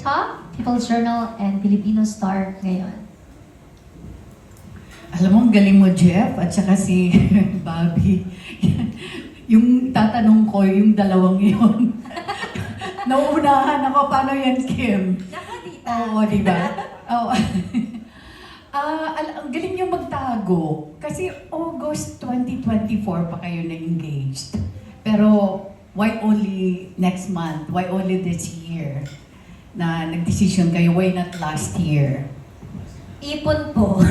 top, People's Journal, and Filipino Star ngayon. Alam mo, ang galing mo, Jeff, at saka si Bobby. Yung tatanong ko, yung dalawang yun. Nauunahan ako, paano yan, Kim? Nakadita. Oo, di ba? Oo. Ang galing yung magtago. Kasi August 2024 pa kayo na-engaged. Pero why only next month? Why only this year? Na nag-decision kayo, why not last year? Ipon po.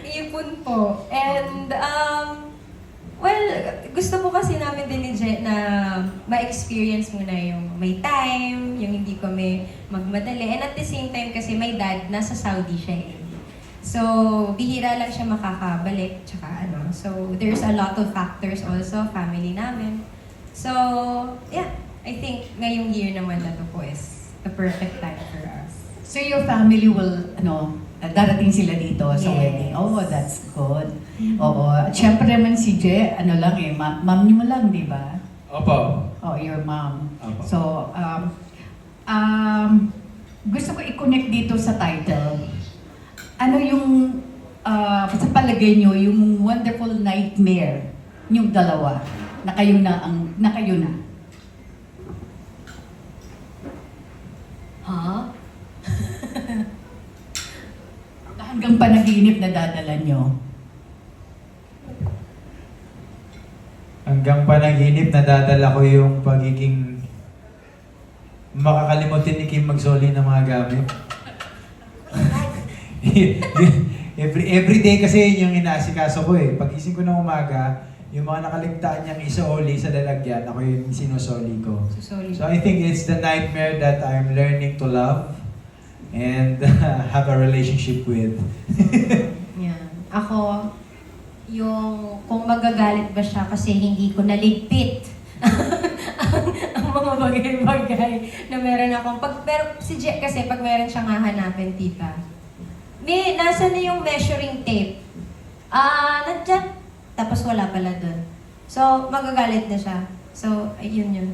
Ipon po. And, well, gusto po kasi namin din ni Jen na ma-experience muna yung may time, yung hindi kami magmadali. And at the same time kasi my dad, nasa Saudi siya eh. So, bihira lang siya makakabalik, tsaka ano. So, there's a lot of factors also, family namin. So, yeah, I think ngayong year naman na to po is the perfect time for us. So your family will, darating sila dito sa Yes. wedding. Oh, that's good. Oo. At syempre naman si Je, ma'am niyo mo lang, di ba? Opo. Oh, your mom. Opo. So, gusto ko i-connect dito sa title. Ano yung, sa palagay nyo, yung wonderful nightmare yung dalawa na kayo na? Huh? Hanggang panaginip na dadala nyo. Hanggang panaginip, nadadala ko yung pagiging makakalimutin ni Kim magsoli ng mga gamit. every day kasi yun yung inaasikaso ko eh. Pagising ko ng umaga, yung mga nakaligtaan niyang isaoli sa lalagyan, ako yung sinusoli ko. Sorry. So I think it's the nightmare that I'm learning to love and have a relationship with. Yan. Ako, yung kung magagalit ba siya kasi hindi ko naligpit ang mga bagay-bagay na meron akong pero si Jack kasi pag meron siyang hahanapin, tita, nasa na yung measuring tape? Nandyan. Tapos wala pala dun. So, magagalit na siya. So, ayun yun.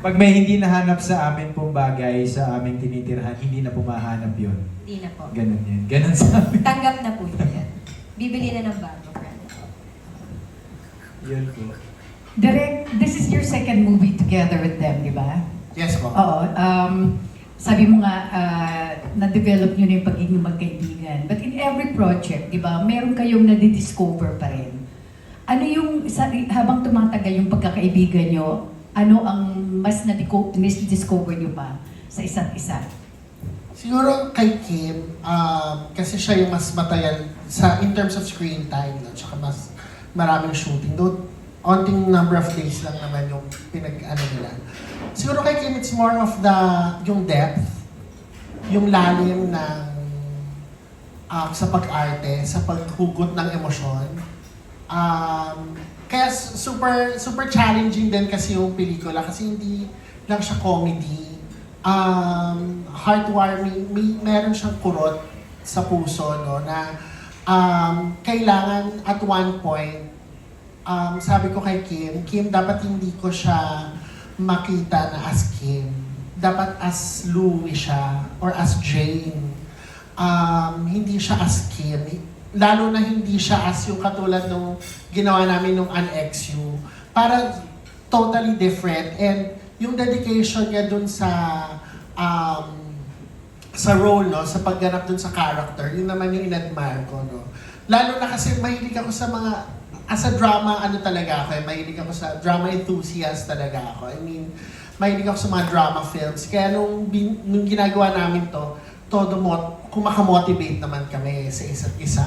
Pag may hindi nahanap sa amin pong bagay sa aming tinitirhan, hindi na pumahanap yun. Hindi na po. Ganun yan. Ganun sa amin. Tanggap na po niya yan. Bibili na ng bago, friend. Yun po. Direk, this is your second movie together with them, di ba? Yes po. Oo. Sabi mo nga, na-develop nyo na yung pagiging magkaibigan. But in every project, di ba, meron kayong nadidiscover pa rin. Ano yung, habang tumatagal yung pagkakaibigan nyo, ano ang mas na-discover nyo pa sa isa't isa? Siguro kay Kim, kasi siya yung mas matayan in terms of screen time, no? Tsaka mas maraming shooting. Though, onting number of days lang naman yung nila. Siguro kay Kim, it's more of yung depth, yung lalim ng sa pag-arte, sa paghugot ng emosyon. Kaya super challenging din kasi yung pelikula kasi hindi lang siya comedy. Heartwarming, meron siyang kurot sa puso, no, na kailangan at one point, sabi ko kay Kim, dapat hindi ko siya makita na as Kim. Dapat as Louie siya or as Jane. Hindi siya as Kim. Lalo na hindi siya as yung katulad nung ginawa namin nung An-XU. Para totally different. And yung dedication niya dun sa role, no, sa pagganap dun sa character, yun naman yung in-admire ko, no. Lalo na kasi mahilig ako sa mga, as a drama, talaga ako, mahilig ako sa drama enthusiast talaga ako. I mean, mahilig ako sa mga drama films. Kaya nung ginagawa namin to, kumakamotivate naman kami sa isa't isa.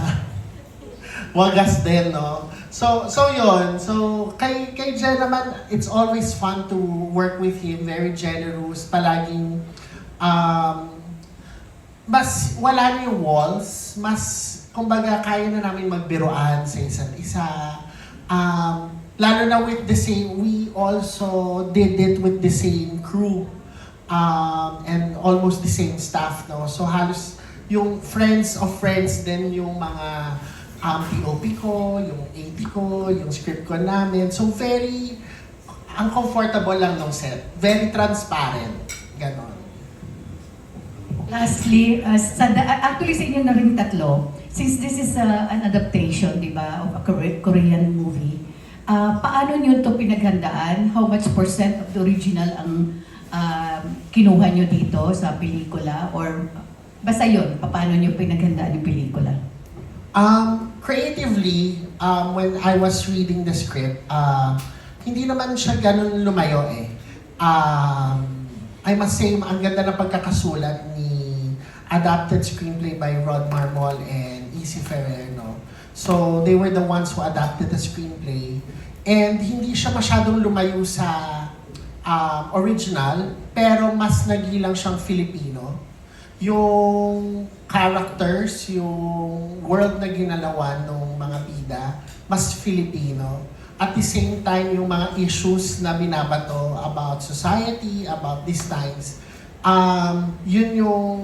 Wagas din, no? So yun. So, kay Jen naman, it's always fun to work with him. Very generous. Palaging, mas wala na yung walls. Mas, kumbaga, kaya na namin magbiruan sa isa't isa. Lalo na with the same, we also did it with the same crew. And almost the same staff, no? So halos yung friends of friends din yung mga POP ko, yung AD ko, yung script ko namin. So very ang comfortable lang ng set. Very transparent. Ganon. Lastly, actually sa inyo na rin tatlo, since this is an adaptation, di ba, of a Korean movie, paano nyo ito pinaghandaan? How much percent of the original ang kinuha nyo dito sa pelikula? Or basta yun, paano nyo pinaghandaan yung pelikula? Creatively, when I was reading the script, hindi naman siya ganun lumayo eh. I must say, ang ganda ng pagkakasulat ni adapted screenplay by Rod Marmol and Isi Ferrero. So, they were the ones who adapted the screenplay. And hindi siya masyadong lumayo sa original, pero mas nagilang siyang Filipino. Yung characters, yung world na ginalawan ng mga bida, mas Filipino. At the same time, yung mga issues na binabato about society, about these times, yun yung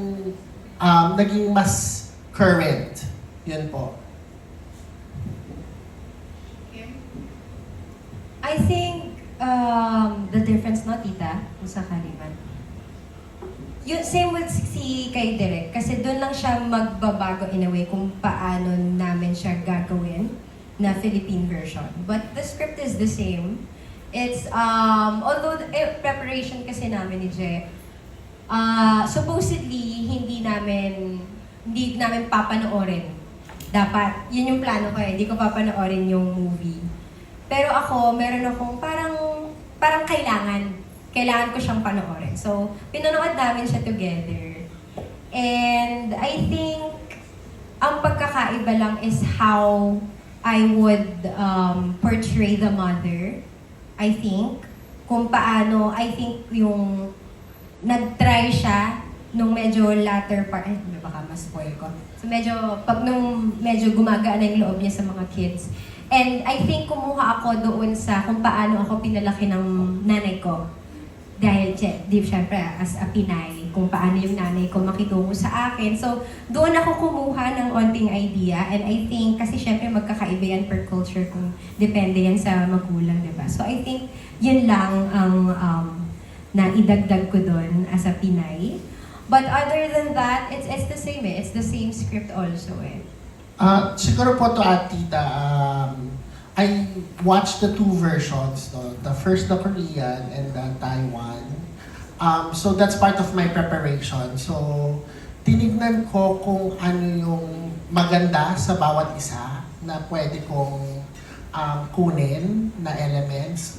naging mas current. Yun po. I think the difference, no, tita, kung sakali man. Yun, same with si kay Direk, kasi doon lang siya magbabago in a way kung paano namin siya gagawin na Philippine version. But the script is the same. It's, although preparation kasi namin ni Je, supposedly, hindi namin papanoorin. Dapat, yun yung plano ko eh, hindi ko papanoorin yung movie. Pero ako, meron akong parang kailangan ko siyang panoorin. So, pinanood namin siya together. And I think, ang pagkakaiba lang is how I would portray the mother. I think, kung paano, I think yung nag-try siya nung medyo latter part, baka mas-spoil ko. So nung medyo gumagaan na yung loob niya sa mga kids. And I think kumuha ako doon sa kung paano ako pinalaki ng nanay ko. Dahil, syempre, as a Pinay, kung paano yung nanay ko makitungo sa akin. So, doon ako kumuha ng onting idea. And I think, kasi syempre magkakaiba yan per culture kung depende yan sa magulang, diba? So, I think, yun lang ang na idagdag ko doon as a Pinay. But other than that, it's the same eh. It's the same script also eh. Siguro po to Tita, I watched the two versions, no? The first, the Korean, and the Taiwan. So that's part of my preparation. So, tinignan ko kung ano yung maganda sa bawat isa na pwede kong kunin na elements.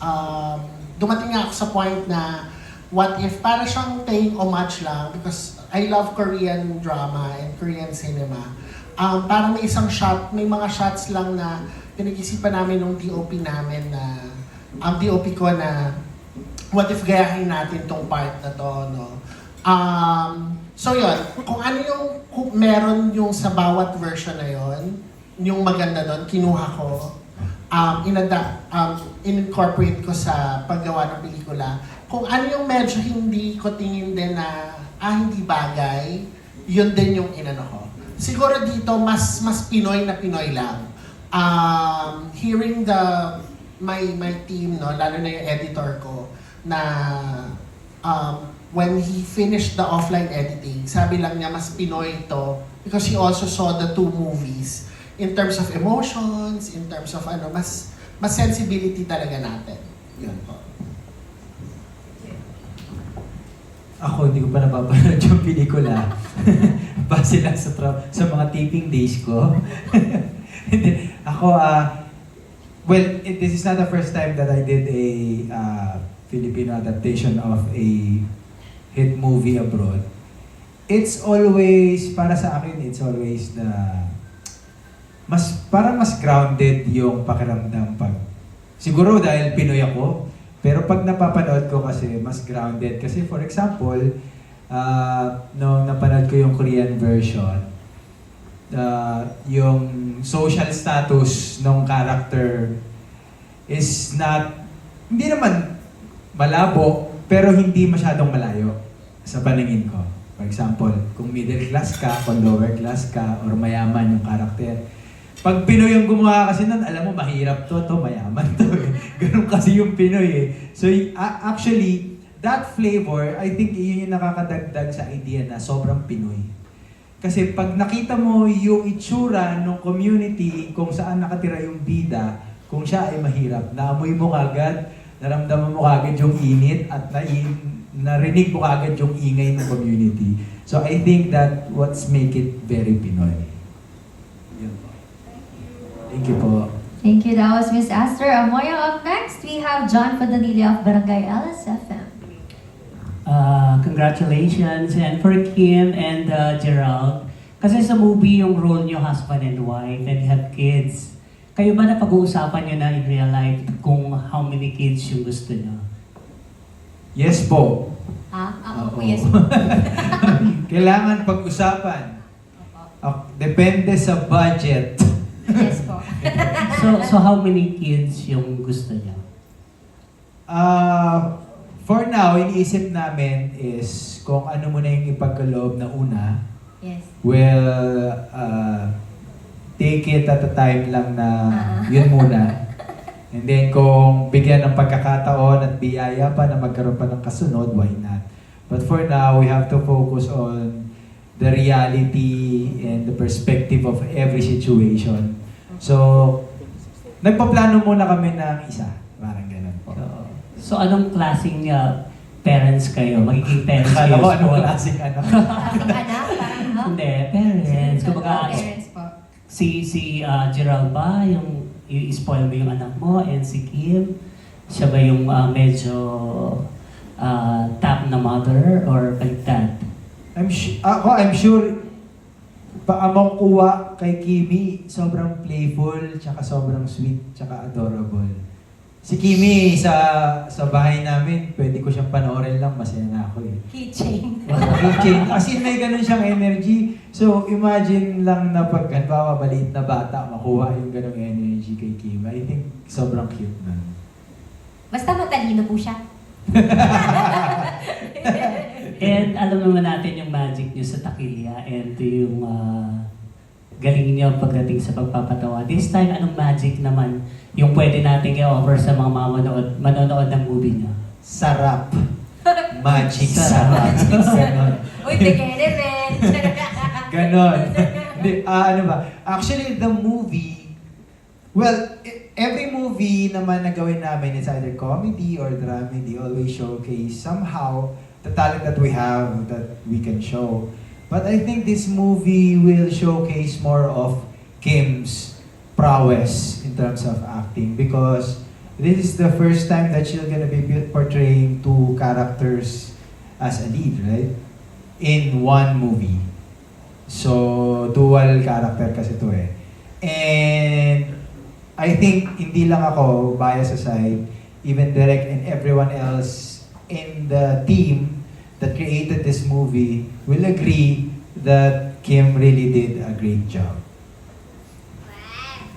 Dumating nga ako sa point na what if, para siyang paying homage lang because I love Korean drama and Korean cinema. Parang may isang shot, may mga shots lang na pinag-isipan namin ng DOP namin na, ang DOP ko na, what if gayahin natin tong part na to, no? So yun, kung ano yung, kung meron yung sa bawat version na yun, yung maganda doon, kinuha ko, in-incorporate ko sa paggawa ng pelikula. Kung ano yung medyo hindi ko tingin din na, hindi bagay, yun din yung inano ko. Siguro dito, mas Pinoy na Pinoy lang. Hearing my team, no, lalo na yung editor ko, na when he finished the offline editing, sabi lang niya mas Pinoy ito because he also saw the two movies in terms of emotions, in terms of mas sensibility talaga natin. Yun po. Ako, hindi ko pa napapanood yung pelikula. Base lang sa mga taping days ko. Ako, well, this is not the first time that I did a Filipino adaptation of a hit movie abroad. It's always, para sa akin, it's always parang mas grounded yung pakiramdam pag, siguro dahil Pinoy ako, pero pag napapanood ko kasi, mas grounded. Kasi for example, nung napanood ko yung Korean version, yung social status ng character is hindi naman malabo, pero hindi masyadong malayo sa paningin ko. For example, kung middle class ka, kung lower class ka, or mayaman yung character. Pag Pinoy yung gumawa kasi nun, alam mo, mahirap to mayaman to. Ganun kasi yung Pinoy eh. So actually, that flavor, I think yun yung nakakadagdag sa idea na sobrang Pinoy. Kasi pag nakita mo yung itsura ng community kung saan nakatira yung bida, kung siya ay mahirap, naamoy mo kagad, naramdaman mo kagad yung init at narinig mo kagad yung ingay ng community. So I think that what's make it very Pinoy. Yun po. Thank you po. Thank you. That was Miss Esther Amoyo. Up next, we have John Padalilla of Barangay LSFM. Congratulations and for Kim and Gerald. Kasi sa movie yung role nyo husband and wife and you have kids. Kayo ba na pag-uusapan nyo na in real life kung how many kids yung gusto nyo? Yes po. Ako po, Oo. yes po. Kailangan pag-usapan. Depende sa budget. Yes po. So how many kids yung gusto nyo? For now, iniisip namin is kung ano muna yung ipagkaloob na una. Yes. Well, take it at a time lang na yun muna. And then kung bigyan ng pagkakataon at biyaya pa na magkaroon pa ng kasunod, why not? But for now, we have to focus on the reality and the perspective of every situation. So, nagpaplano muna kami ng isa. Parang ganun po. So anong klaseng parents kayo? Magiging parents kayo? Akala ko anong Or- klaseng anak. Aking anak, parang, ha? Hindi, parents. Kumbaga, Parents po. si Gerald ba yung i-spoil mo yung anak mo and si Kim? Siya ba yung medyo top na mother or baliktad? I'm sure paamang kuha kay Kimi, sobrang playful, tsaka sobrang sweet, tsaka adorable. Si Kimi sa bahay namin, pwede ko siyang panoorin lang, masaya na ako eh. Keychain. Keychain. As in, may ganun siyang energy. So, imagine lang na pag, halimbawa, maliit na bata, makuha yung ganung energy kay Kimi. I think sobrang cute na. Basta matalino po siya. And alam naman natin yung magic nyo sa takilya and yung galing nyo pagdating sa pagpapatawa. This time, anong magic naman yung pwede natin i-offer sa mga manonood ng movie nyo? Sarap. Magic Sarap. sarap. Ganon. Uy, tegene rin. Ganon. Hindi, ano ba? Actually, the movie, well, every movie naman na gawin namin is either comedy or dramedy, always showcase somehow the talent that we have that we can show. But I think this movie will showcase more of Kim's prowess in terms of acting because this is the first time that she's gonna be portraying two characters as a lead, right? In one movie. So, dual character kasi to eh. And I think hindi lang ako, bias aside, even Derek and everyone else in the team that created this movie will agree that Kim really did a great job.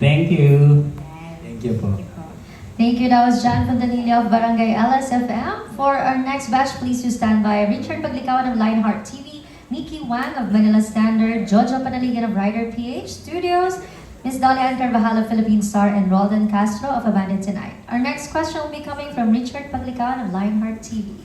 Thank you. Thank you po. Thank you. That was John Padalilla of Barangay LSFM. For our next batch, please to stand by Richard Paglicawan of Lionheart TV, Nikki Wang of Manila Standard, Jojo Panaligan of Rider PH Studios, Miss Dalian Carvajal of Philippine Star, and Roldan Castro of Abandoned Tonight. Our next question will be coming from Richard Paglicawan of Lionheart TV.